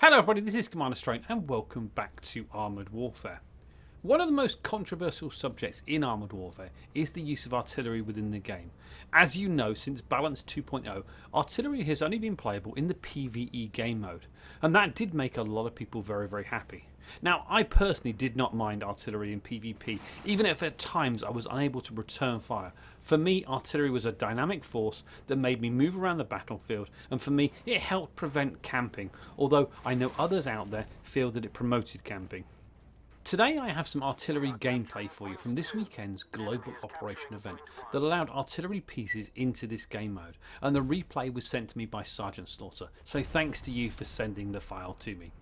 Hello everybody, this is Commander Strain and welcome back to Armoured Warfare. One of the most controversial subjects in Armoured Warfare is the use of artillery within the game. As you know, since Balance 2.0, artillery has only been playable in the PvE game mode, and that did make a lot of people very happy. Now, I personally did not mind artillery in PvP, even if at times I was unable to return fire. For me, artillery was a dynamic force that made me move around the battlefield, and for me it helped prevent camping, although I know others out there feel that it promoted camping. Today I have some artillery gameplay for you from this weekend's Global Operation event that allowed artillery pieces into this game mode, and the replay was sent to me by SgtSchlautter, so thanks to you for sending the file to me.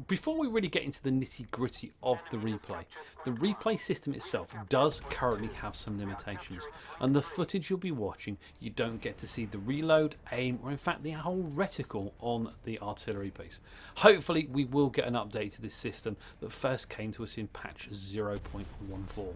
Before we really get into the nitty gritty of the replay system itself does currently have some limitations, and the footage you'll be watching, you don't get to see the reload, aim, or in fact the whole reticle on the artillery piece. Hopefully we will get an update to this system that first came to us in patch 0.14.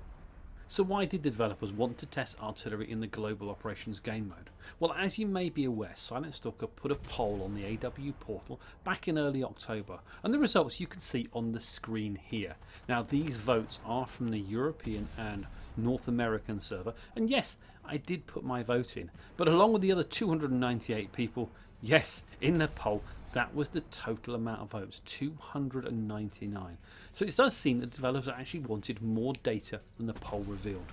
So why did the developers want to test artillery in the Global Operations game mode? Well, as you may be aware, Silent Stalker put a poll on the AW portal back in early October, and the results you can see on the screen here. Now, these votes are from the European and North American server, and yes, I did put my vote in, but along with the other 298 people, yes, in the poll, that was the total amount of votes, 299. So it does seem that developers actually wanted more data than the poll revealed.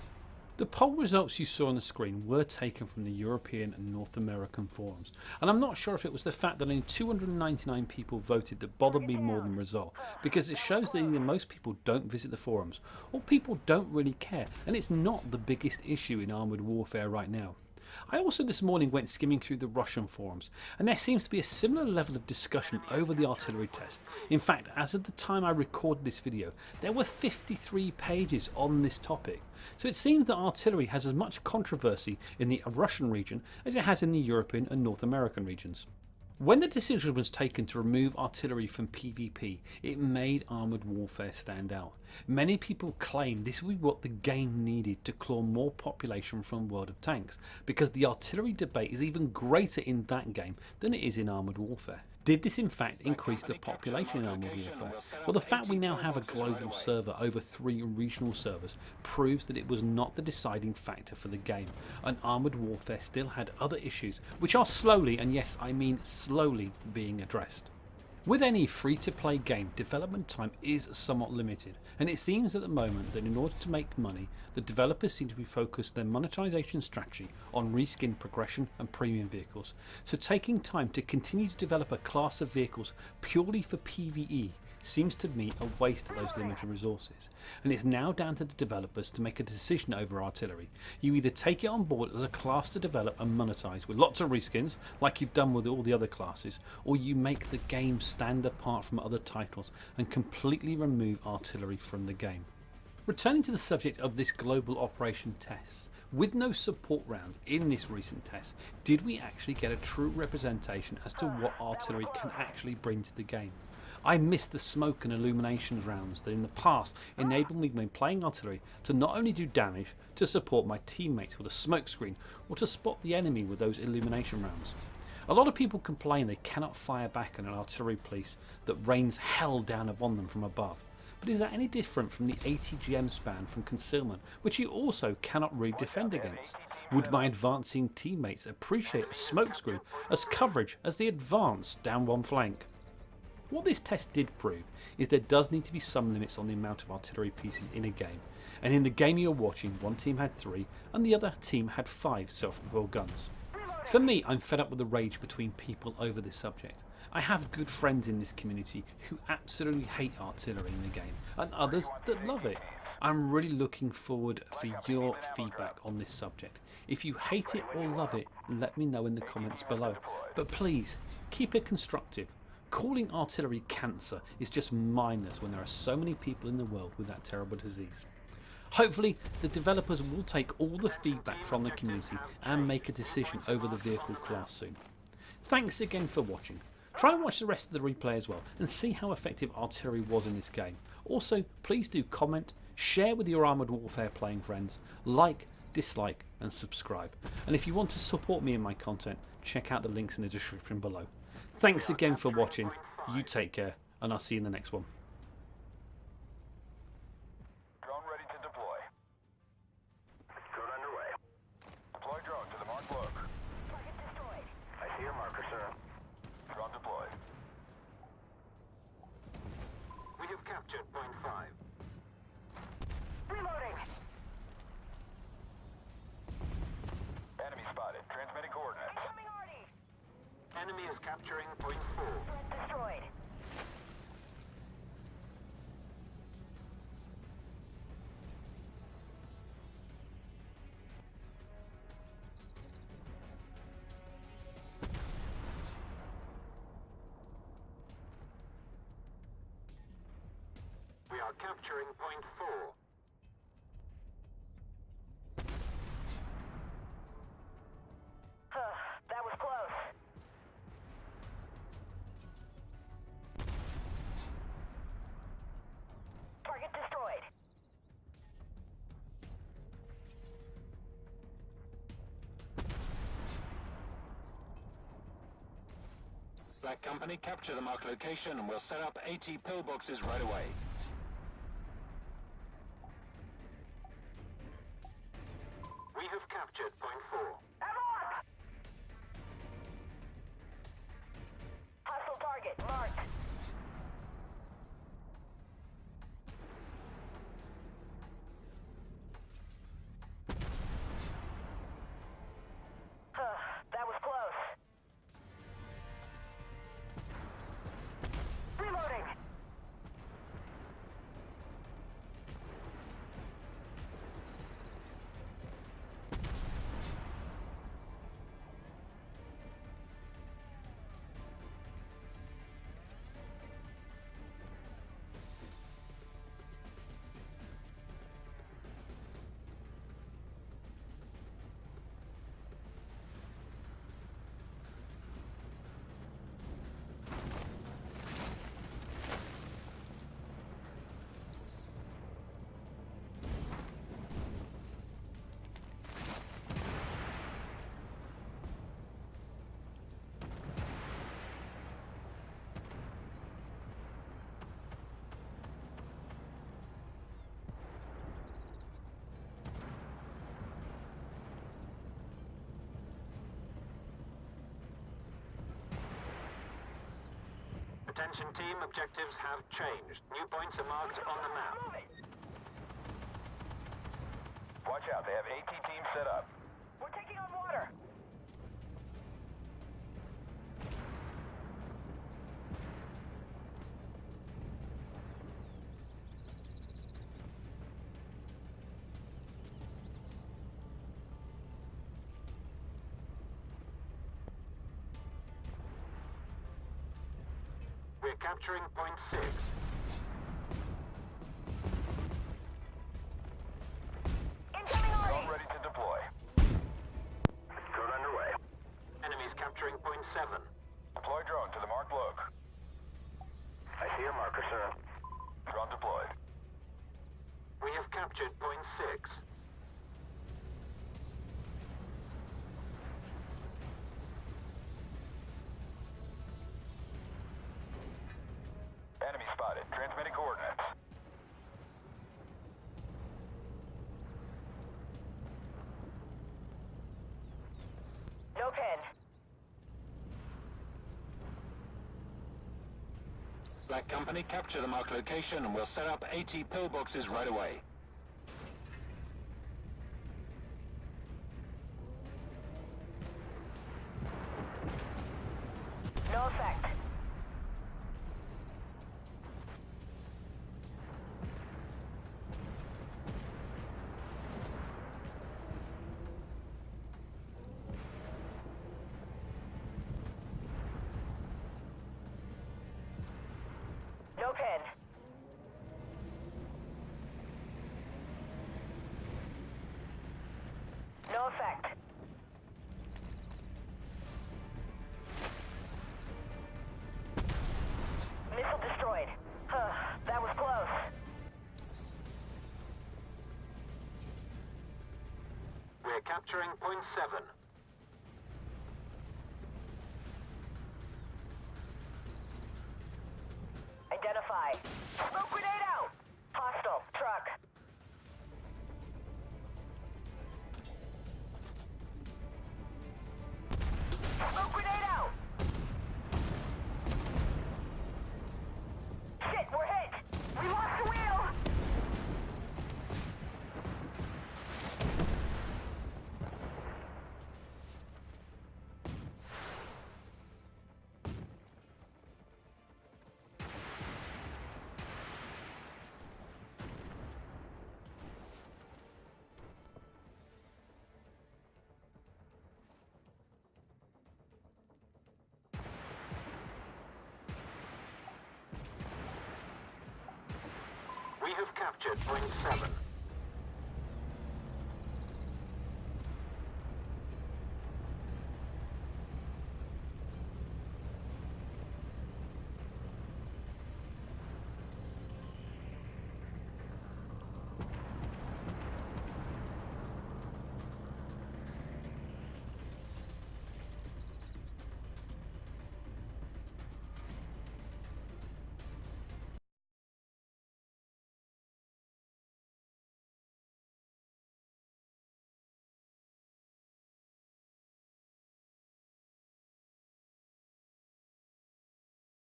The poll results you saw on the screen were taken from the European and North American forums, and I'm not sure if it was the fact that only 299 people voted that bothered me more than the result, because it shows that either most people don't visit the forums, or people don't really care, and it's not the biggest issue in Armoured Warfare right now. I also this morning went skimming through the Russian forums, and there seems to be a similar level of discussion over the artillery test. In fact, as of the time I recorded this video, there were 53 pages on this topic. So it seems that artillery has as much controversy in the Russian region as it has in the European and North American regions. When the decision was taken to remove artillery from PvP, it made Armoured Warfare stand out. Many people claim this would be what the game needed to claw more population from World of Tanks, because the artillery debate is even greater in that game than it is in Armoured Warfare. Did this in fact increase the population in Armoured Warfare? Well, the fact we now have a global server over 3 regional servers proves that it was not the deciding factor for the game, and Armoured Warfare still had other issues which are slowly, and yes I mean slowly, being addressed. With any free-to-play game, development time is somewhat limited, and it seems at the moment that in order to make money, the developers seem to be focused their monetization strategy on reskin progression and premium vehicles, so taking time to continue to develop a class of vehicles purely for PvE seems to me a waste of those limited resources, and it's now down to the developers to make a decision over artillery. You either take it on board as a class to develop and monetize with lots of reskins like you've done with all the other classes, or you make the game stand apart from other titles and completely remove artillery from the game. Returning to the subject of this global operation test, with no support rounds in this recent test, did we actually get a true representation as to what artillery can actually bring to the game? I missed the smoke and illuminations rounds that in the past enabled me when playing artillery to not only do damage, to support my teammates with a smoke screen, or to spot the enemy with those illumination rounds. A lot of people complain they cannot fire back on an artillery piece that rains hell down upon them from above. But is that any different from the 80 GM span from concealment, which you also cannot really defend against? Would my advancing teammates appreciate a smokescreen as coverage as they advance down one flank? What this test did prove is there does need to be some limits on the amount of artillery pieces in a game, and in the game you're watching, one team had 3 and the other team had 5 self-propelled guns. For me, I'm fed up with the rage between people over this subject. I have good friends in this community who absolutely hate artillery in the game, and others that love it. I'm really looking forward for your feedback on this subject. If you hate it or love it, let me know in the comments below. But please, keep it constructive. Calling artillery cancer is just mindless when there are so many people in the world with that terrible disease. Hopefully the developers will take all the feedback from the community and make a decision over the vehicle class soon. Thanks again for watching. Try and watch the rest of the replay as well and see how effective artillery was in this game. Also, please do comment, share with your Armoured Warfare playing friends, like, dislike and subscribe. And if you want to support me and my content, check out the links in the description below. Thanks again for watching, You take care, and I'll see you in the next one. Drone ready to deploy. Drone underway. Deploy drone to the marked look. Target destroyed. I see your marker, sir. Drone deployed. We have captured point 5. Reloading. Enemy spotted. Transmitting coordinates. Incoming Artie. Enemy is capturing point 4. Threat destroyed. We are capturing point 4. That was close. Target destroyed. Black Company, capture the marked location and we'll set up AT pillboxes right away. We have captured point 4. Everyone! Hostile target marked. That was close. Reloading. Attention team, objectives have changed. New points are marked on the map. Watch out, they have AT teams set up. We're taking on water. We're capturing point 6. Incoming Drone Artie. ready to deploy. Drone underway. Enemies capturing point 7. Deploy drone to the marked look. I see your marker, sir. Drone deployed. We have captured point 6. Enemy spotted. Transmitting coordinates. No pen. Black Company, capture the marked location and we'll set up AT pillboxes right away. No effect. No pen. No effect. Missile destroyed. That was close. We're capturing point 7. You've captured point 7.